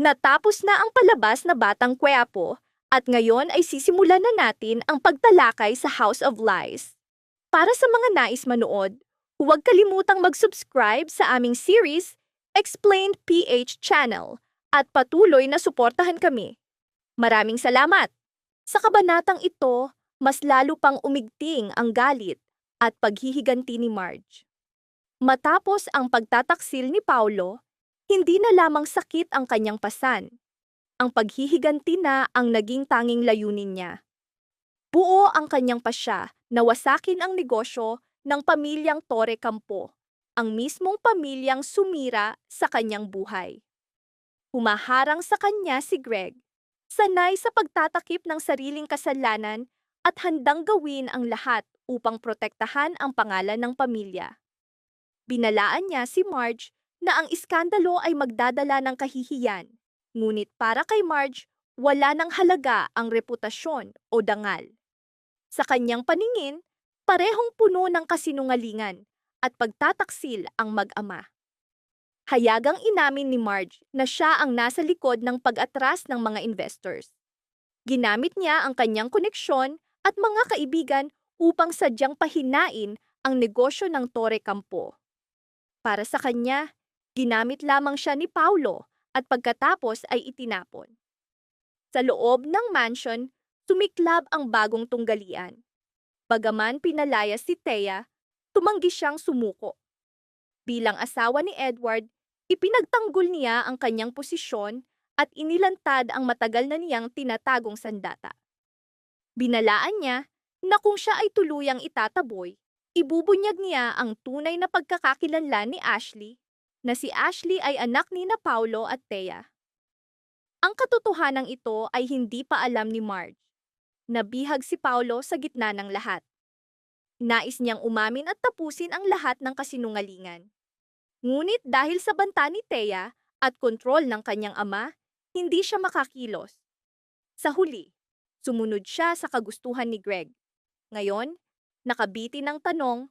Natapos na ang palabas na Batang Quiapo at ngayon ay sisimulan na natin ang pagtalakay sa House of Lies. Para sa mga nais manood, huwag kalimutang mag-subscribe sa aming series, Explained PH Channel, at patuloy na suportahan kami. Maraming salamat! Sa kabanatang ito, mas lalo pang umigting ang galit at paghihiganti ni Marge. Matapos ang pagtataksil ni Paulo, hindi na lamang sakit ang kanyang pasan. Ang paghihiganti na ang naging tanging layunin niya. Buo ang kanyang pasya na wasakin ang negosyo ng pamilyang Torre Campo, ang mismong pamilyang sumira sa kanyang buhay. Humaharang sa kanya si Greg, sanay sa pagtatakip ng sariling kasalanan at handang gawin ang lahat upang protektahan ang pangalan ng pamilya. Binalaan niya si Marge na ang iskandalo ay magdadala ng kahihiyan, ngunit para kay Marge, wala ng halaga ang reputasyon o dangal. Sa kanyang paningin, parehong puno ng kasinungalingan at pagtataksil ang mag-ama. Hayagang inamin ni Marge na siya ang nasa likod ng pag-atras ng mga investors. Ginamit niya ang kanyang koneksyon at mga kaibigan upang sadyang pahinain ang negosyo ng Torre Campo. Para sa kanya, ginamit lamang siya ni Paulo at pagkatapos ay itinapon. Sa loob ng mansion, sumiklab ang bagong tunggalian. Bagaman pinalaya si Thea, tumanggi siyang sumuko. Bilang asawa ni Edward, ipinagtanggol niya ang kanyang posisyon at inilantad ang matagal na niyang tinatagong sandata. Binalaan niya na kung siya ay tuluyang itataboy, ibubunyag niya ang tunay na pagkakakilanlan ni Ashley, na si Ashley ay anak ni na Paulo at Thea. Ang katotohanang ito ay hindi pa alam ni Marge. Nabihag si Paulo sa gitna ng lahat. Nais niyang umamin at tapusin ang lahat ng kasinungalingan. Ngunit dahil sa banta ni Thea at kontrol ng kanyang ama, hindi siya makakilos. Sa huli, sumunod siya sa kagustuhan ni Greg. Ngayon, nakabiti ng tanong,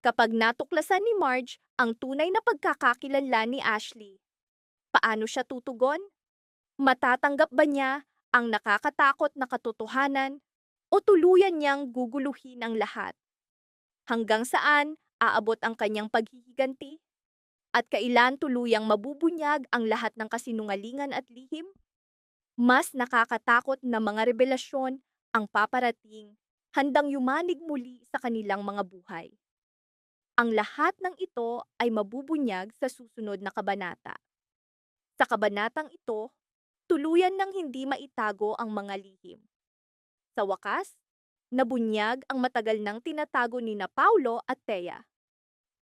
kapag natuklasan ni Marge ang tunay na pagkakakilanlan ni Ashley, paano siya tutugon? Matatanggap ba niya ang nakakatakot na katotohanan o tuluyan niyang guguluhin ang lahat? Hanggang saan aabot ang kanyang paghihiganti? At kailan tuluyang mabubunyag ang lahat ng kasinungalingan at lihim? Mas nakakatakot na mga revelasyon ang paparating, handang yumanig muli sa kanilang mga buhay. Ang lahat ng ito ay mabubunyag sa susunod na kabanata. Sa kabanatang ito, tuluyan ng hindi maitago ang mga lihim. Sa wakas, nabunyag ang matagal nang tinatago ni na Paulo at Thea.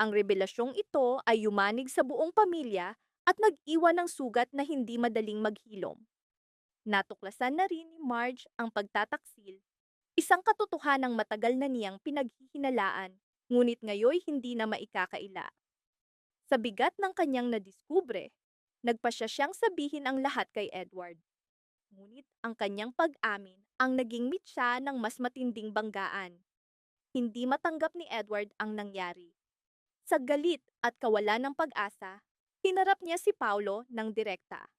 Ang revelasyong ito ay yumanig sa buong pamilya at nag-iwan ng sugat na hindi madaling maghilom. Natuklasan na rin ni Marge ang pagtataksil, isang katotohanang matagal na niyang pinaghihinalaan, ngunit ngayoy hindi na maikakaila. Sa bigat ng kanyang nadiskubre, nagpasya siyang sabihin ang lahat kay Edward. Ngunit ang kanyang pag-amin ang naging mitsa ng mas matinding banggaan. Hindi matanggap ni Edward ang nangyari. Sa galit at kawalan ng pag-asa, hinarap niya si Paulo ng direkta.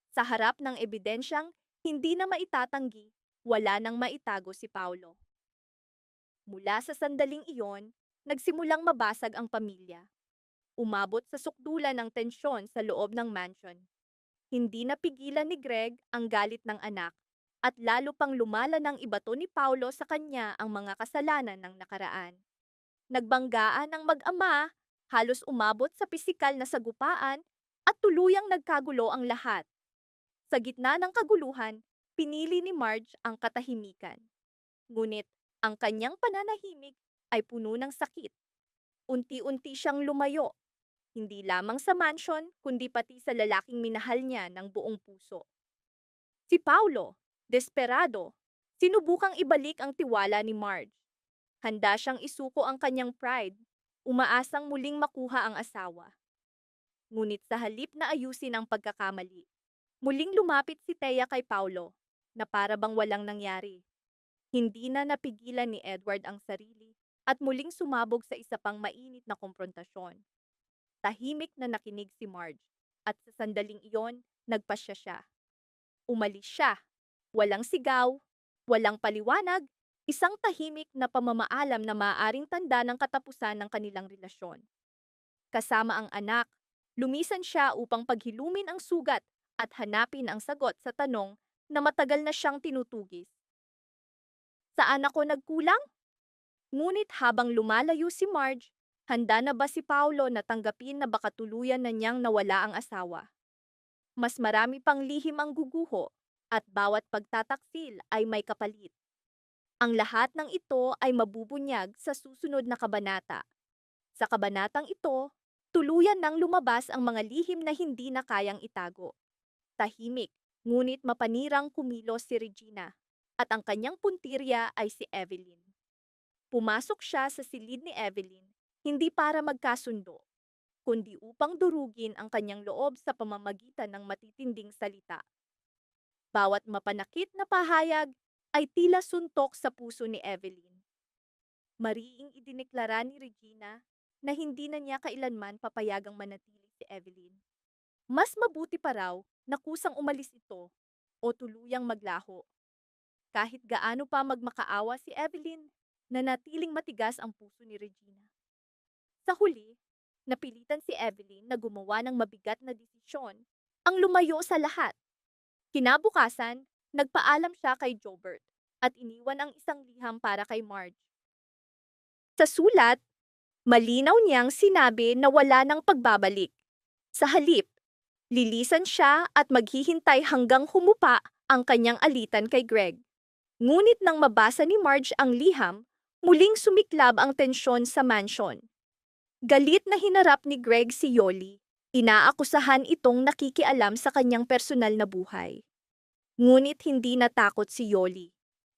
Sa harap ng ebidensyang hindi na maitatanggi, wala nang maitago si Paulo. Mula sa sandaling iyon, nagsimulang mabasag ang pamilya. Umabot sa sukdulan ng tensyon sa loob ng mansion. Hindi napigilan ni Greg ang galit ng anak at lalo pang lumala ng ibato ni Paulo sa kanya ang mga kasalanan ng nakaraan. Nagbanggaan ang mag-ama, halos umabot sa pisikal na sagupaan at tuluyang nagkagulo ang lahat. Sa gitna ng kaguluhan, pinili ni Marge ang katahimikan. Ngunit ang kanyang pananahimik ay puno ng sakit. Unti-unti siyang lumayo, hindi lamang sa mansion kundi pati sa lalaking minahal niya ng buong puso. Si Paulo, desperado, sinubukang ibalik ang tiwala ni Marge. Handa siyang isuko ang kanyang pride, umaasang muling makuha ang asawa. Ngunit sa halip na ayusin ang pagkakamali, muling lumapit si Thea kay Paulo, na para bang walang nangyari. Hindi na napigilan ni Edward ang sarili at muling sumabog sa isa pang mainit na komprontasyon. Tahimik na nakinig si Marge at sa sandaling iyon, nagpasya siya. Umalis siya. Walang sigaw, walang paliwanag, isang tahimik na pamamaalam na maaaring tanda ng katapusan ng kanilang relasyon. Kasama ang anak, lumisan siya upang paghilumin ang sugat at hanapin ang sagot sa tanong na matagal na siyang tinutugis. Saan ako nagkulang? Ngunit habang lumalayo si Marge, handa na ba si Paolo na tanggapin na baka tuluyan na niyang nawala ang asawa? Mas marami pang lihim ang guguho at bawat pagtataksil ay may kapalit. Ang lahat ng ito ay mabubunyag sa susunod na kabanata. Sa kabanatang ito, tuluyan nang lumabas ang mga lihim na hindi na kayang itago. Tahimik, ngunit mapanirang kumilos si Regina, at ang kanyang puntirya ay si Evelyn. Pumasok siya sa silid ni Evelyn, hindi para magkasundo, kundi upang durugin ang kanyang loob sa pamamagitan ng matitinding salita. Bawat mapanakit na pahayag ay tila suntok sa puso ni Evelyn. Mariing idineklara ni Regina na hindi na niya kailanman papayagang manatili si Evelyn. Mas mabuti pa raw na kusang umalis ito o tuluyang maglaho. Kahit gaano pa magmakaawa si Evelyn, nanatiling matigas ang puso ni Regina. Sa huli, napilitan si Evelyn na gumawa ng mabigat na desisyon, ang lumayo sa lahat. Kinabukasan, nagpaalam siya kay Jobert at iniwan ang isang liham para kay Marge. Sa sulat, malinaw niyang sinabi na wala ng pagbabalik. Sa halip, lilisan siya at maghihintay hanggang humupa ang kanyang alitan kay Greg. Ngunit nang mabasa ni Marge ang liham, muling sumiklab ang tensyon sa mansion. Galit na hinarap ni Greg si Yoli. Inaakusahan itong nakikialam sa kanyang personal na buhay. Ngunit hindi natakot si Yoli.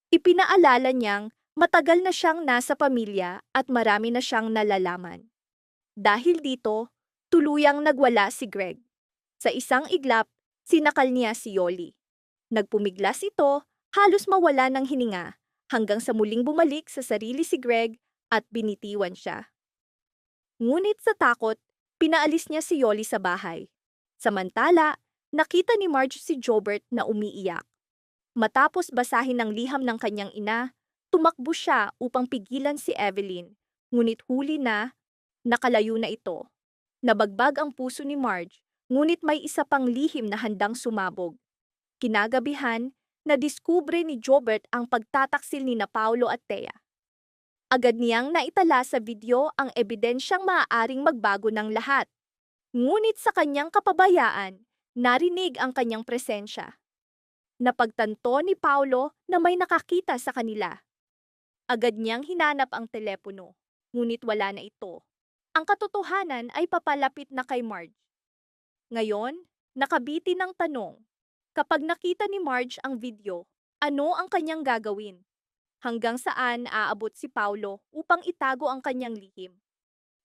Ipinaalala niyang matagal na siyang nasa pamilya at marami na siyang nalalaman. Dahil dito, tuluyang nagwala si Greg. Sa isang iglap, sinakal niya si Yoli. Nagpumiglas ito, halos mawala ng hininga, hanggang sa muling bumalik sa sarili si Greg at binitiwan siya. Ngunit sa takot, pinaalis niya si Yoli sa bahay. Samantala, nakita ni Marge si Jobert na umiiyak. Matapos basahin ang liham ng kanyang ina, tumakbo siya upang pigilan si Evelyn. Ngunit huli na, nakalayo na ito. Nabagbag ang puso ni Marge, ngunit may isa pang lihim na handang sumabog. Kinagabihan, nadiskubre ni Jobert ang pagtataksil ni Paolo at Thea. Agad niyang naitala sa video ang ebidensyang maaaring magbago ng lahat. Ngunit sa kanyang kapabayaan, narinig ang kanyang presensya. Napagtanto ni Paolo na may nakakita sa kanila. Agad niyang hinanap ang telepono, ngunit wala na ito. Ang katotohanan ay papalapit na kay Marge. Ngayon, nakabiti ng tanong, kapag nakita ni Marge ang video, ano ang kanyang gagawin? Hanggang saan aabot si Paolo upang itago ang kanyang lihim?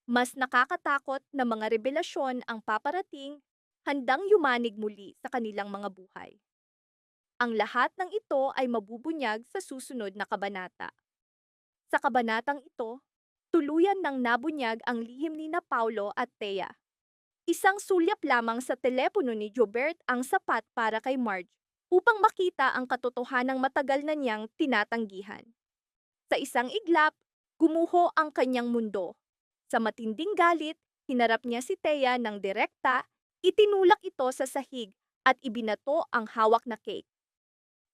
Mas nakakatakot na mga revelasyon ang paparating, handang yumanig muli sa kanilang mga buhay. Ang lahat ng ito ay mabubunyag sa susunod na kabanata. Sa kabanatang ito, tuluyan ng nabunyag ang lihim ni Paolo at Thea. Isang sulyap lamang sa telepono ni Jobert ang sapat para kay Marge upang makita ang katotohanang matagal na niyang tinatanggihan. Sa isang iglap, gumuho ang kanyang mundo. Sa matinding galit, hinarap niya si Thea ng direkta, itinulak ito sa sahig at ibinato ang hawak na cake.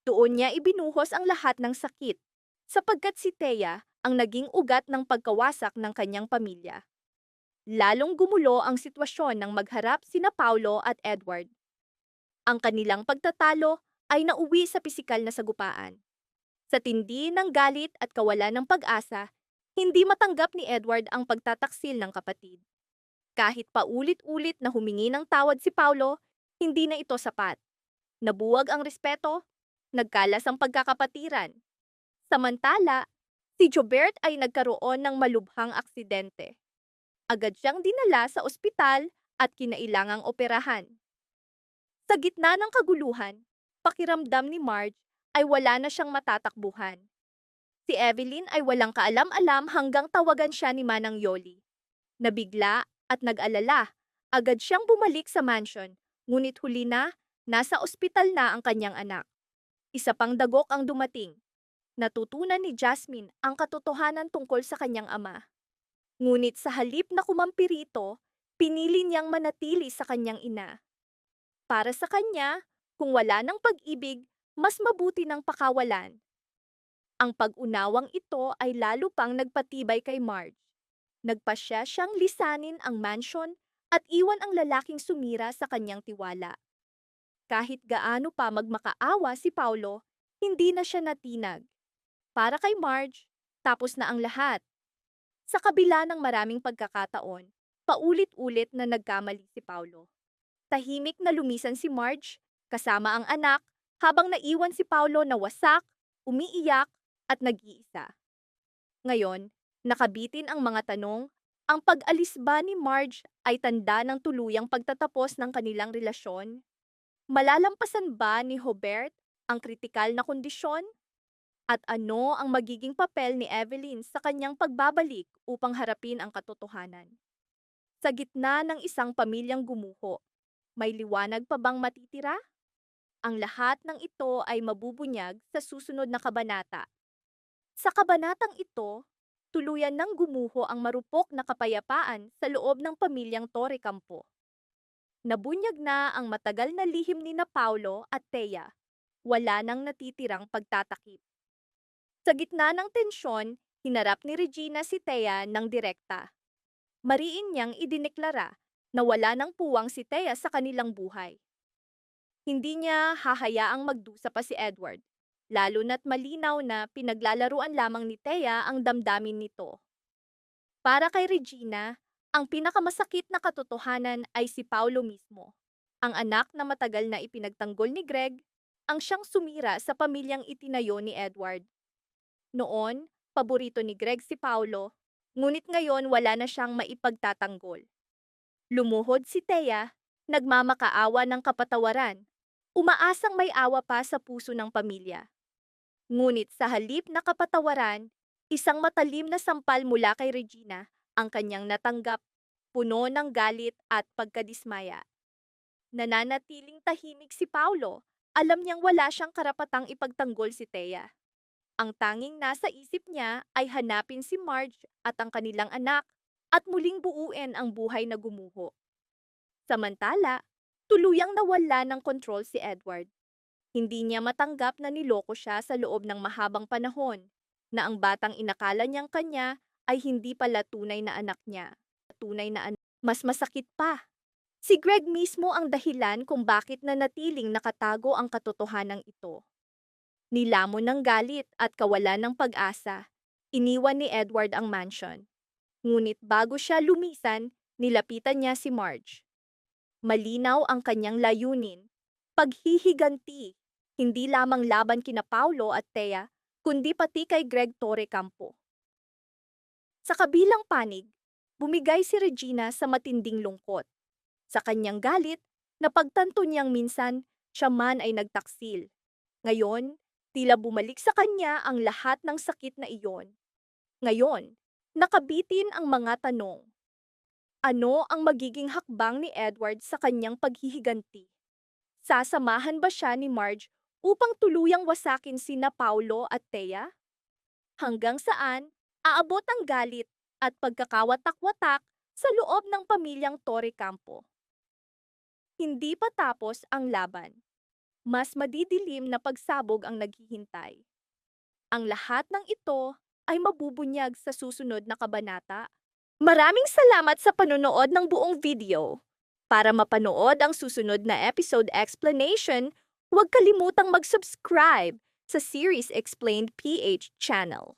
Doon niya ibinuhos ang lahat ng sakit, sapagkat si Thea ang naging ugat ng pagkawasak ng kanyang pamilya. Lalong gumulo ang sitwasyon nang magharap sina Paolo at Edward. Ang kanilang pagtatalo ay nauwi sa pisikal na sagupaan. Sa tindi ng galit at kawalan ng pag-asa, hindi matanggap ni Edward ang pagtataksil ng kapatid. Kahit paulit-ulit na humingi ng tawad si Paolo, hindi na ito sapat. Nabuwag ang respeto, nagkalas ang pagkakapatiran. Samantala, si Jobert ay nagkaroon ng malubhang aksidente. Agad siyang dinala sa ospital at kinailangang operahan. Sa gitna ng kaguluhan, pakiramdam ni Marge ay wala na siyang matatakbuhan. Si Evelyn ay walang kaalam-alam hanggang tawagan siya ni Manang Yoli. Nabigla at nag-alala, agad siyang bumalik sa mansion Ngunit huli na, nasa ospital na ang kanyang anak. Isa pang dagok ang dumating. Natutunan ni Jasmine ang katotohanan tungkol sa kanyang ama. Ngunit sa halip na kumampi rito, pinili niyang manatili sa kanyang ina. Para sa kanya, kung wala ng pag-ibig, mas mabuti ng pakawalan. Ang pag-unawang ito ay lalo pang nagpatibay kay Marge. Nagpasya siyang lisanin ang mansion at iwan ang lalaking sumira sa kanyang tiwala. Kahit gaano pa magmakaawa si Paulo, hindi na siya natinag. Para kay Marge, tapos na ang lahat. Sa kabila ng maraming pagkakataon, paulit-ulit na nagkamali si Paulo. Tahimik na lumisan si Marge, kasama ang anak, habang naiwan si Paulo na wasak, umiiyak, at nag-iisa. Ngayon, nakabitin ang mga tanong, ang pag-alis ba ni Marge ay tanda ng tuluyang pagtatapos ng kanilang relasyon? Malalampasan ba ni Hubert ang kritikal na kondisyon? At ano ang magiging papel ni Evelyn sa kanyang pagbabalik upang harapin ang katotohanan? Sa gitna ng isang pamilyang gumuho, may liwanag pa bang matitira? Ang lahat ng ito ay mabubunyag sa susunod na kabanata. Sa kabanatang ito, tuluyan ng gumuho ang marupok na kapayapaan sa loob ng pamilyang Torre Campo. Nabunyag na ang matagal na lihim ni na Paulo at Thea. Wala nang natitirang pagtatakip. Sa gitna ng tensyon, hinarap ni Regina si Thea ng direkta. Mariin niyang idineklara na wala nang puwang si Thea sa kanilang buhay. Hindi niya hahayaang magdusa pa si Edward, lalo na't malinaw na pinaglalaruan lamang ni Thea ang damdamin nito. Para kay Regina, ang pinakamasakit na katotohanan ay si Paulo mismo, ang anak na matagal na ipinagtanggol ni Greg, ang siyang sumira sa pamilyang itinayo ni Edward. Noon, paborito ni Greg si Paulo, ngunit ngayon wala na siyang maipagtatanggol. Lumuhod si Thea, nagmamakaawa ng kapatawaran, umaasang may awa pa sa puso ng pamilya. Ngunit sa halip na kapatawaran, isang matalim na sampal mula kay Regina ang kanyang natanggap, puno ng galit at pagkadismaya. Nananatiling tahimik si Paulo, alam niyang wala siyang karapatang ipagtanggol si Thea. Ang tanging nasa isip niya ay hanapin si Marge at ang kanilang anak at muling buuin ang buhay na gumuho. Samantala, tuluyang nawala ng kontrol si Edward. Hindi niya matanggap na niloko siya sa loob ng mahabang panahon, na ang batang inakala niyang kanya ay hindi pala tunay na anak niya. Mas masakit pa. Si Greg mismo ang dahilan kung bakit nanatiling nakatago ang katotohanan ito. Nilamon ng galit at kawalan ng pag-asa, iniwan ni Edward ang mansion. Ngunit bago siya lumisan, nilapitan niya si Marge. Malinaw ang kanyang layunin, paghihiganti, hindi lamang laban kina Paulo at Thea, kundi pati kay Greg Torre Campo. Sa kabilang panig, bumigay si Regina sa matinding lungkot. Sa kanyang galit, napagtanto niyang minsan siya man ay nagtaksil. Ngayon, tila bumalik sa kanya ang lahat ng sakit na iyon. Ngayon, nakabitin ang mga tanong. Ano ang magiging hakbang ni Edward sa kanyang paghihiganti? Sasamahan ba siya ni Marge upang tuluyang wasakin sina Paulo at Thea? Hanggang saan aabot ang galit at pagkakawatak-watak sa loob ng pamilyang Torre Campo? Hindi pa tapos ang laban. Mas madidilim na pagsabog ang naghihintay. Ang lahat ng ito ay mabubunyag sa susunod na kabanata. Maraming salamat sa panonood ng buong video. Para mapanood ang susunod na episode explanation, huwag kalimutang mag-subscribe sa Series Explained PH channel.